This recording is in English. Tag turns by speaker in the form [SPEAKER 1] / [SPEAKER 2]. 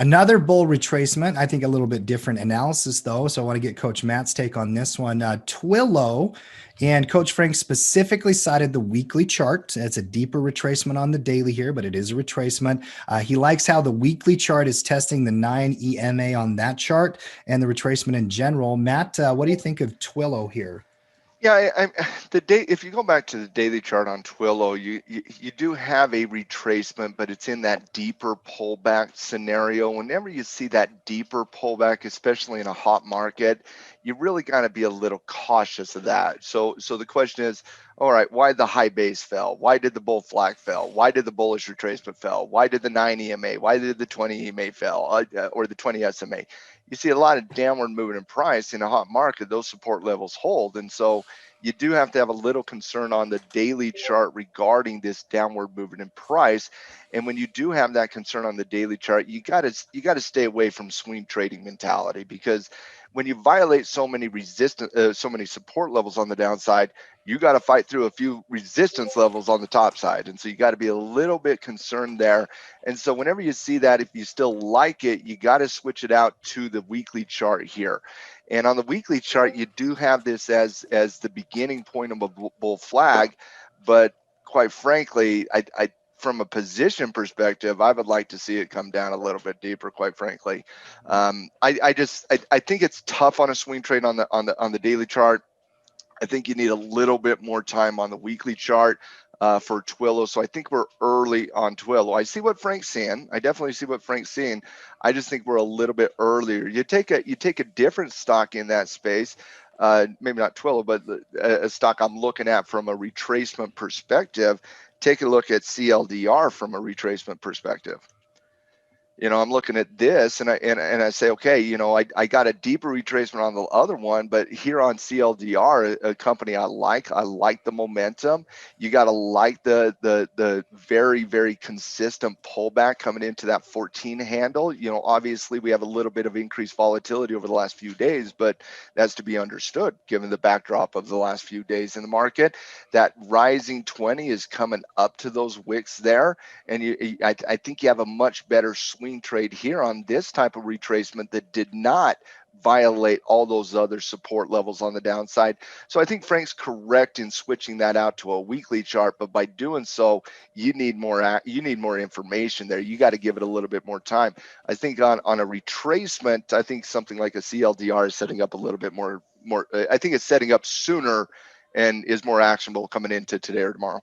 [SPEAKER 1] Another bull retracement, I think a little bit different analysis though. So I want to get Coach Matt's take on this one. TWLO and Coach Frank specifically cited the weekly chart. It's a deeper retracement on the daily here, but it is a retracement. He likes how the weekly chart is testing the 9 EMA on that chart and the retracement in general. Matt, what do you think of TWLO here?
[SPEAKER 2] Yeah, if you go back to the daily chart on Twillo, you do have a retracement, but it's in that deeper pullback scenario. Whenever you see that deeper pullback, especially in a hot market, you really got to be a little cautious of that. So the question is, all right, why the high base fell? Why did the bull flag fell? Why did the bullish retracement fell? Why did the 9 EMA? Why did the 20 EMA fell, or the 20 SMA? You see a lot of downward movement in price in a hot market. Those support levels hold, and so you do have to have a little concern on the daily chart regarding this downward movement in price. And when you do have that concern on the daily chart, you got to stay away from swing trading mentality, because when you violate so many so many support levels on the downside, you got to fight through a few resistance levels on the top side. And so you got to be a little bit concerned there. And so whenever you see that, if you still like it, you got to switch it out to the weekly chart here. And on the weekly chart, you do have this as the beginning point of a bull flag. But quite frankly, from a position perspective, I would like to see it come down a little bit deeper, quite frankly. I think it's tough on a swing trade on the daily chart. I think you need a little bit more time on the weekly chart for Twillo. So I think we're early on Twillo. I see what Frank's saying. I definitely see what Frank's saying. I just think we're a little bit earlier. You take a different stock in that space, maybe not Twillo, but a stock I'm looking at from a retracement perspective. Take a look at CLDR from a retracement perspective. I'm looking at this and I say, okay, I got a deeper retracement on the other one, but here on CLDR, a company I like the momentum. You got to like the very, very consistent pullback coming into that 14 handle. Obviously we have a little bit of increased volatility over the last few days, but that's to be understood given the backdrop of the last few days in the market. That rising 20 is coming up to those wicks there, and I think you have a much better swing trade here on this type of retracement that did not violate all those other support levels on the downside. So I think Frank's correct in switching that out to a weekly chart, but by doing so, you need more information there. You got to give it a little bit more time. I think on a retracement, I think something like a CLDR is setting up a little bit more. I think it's setting up sooner and is more actionable coming into today or tomorrow.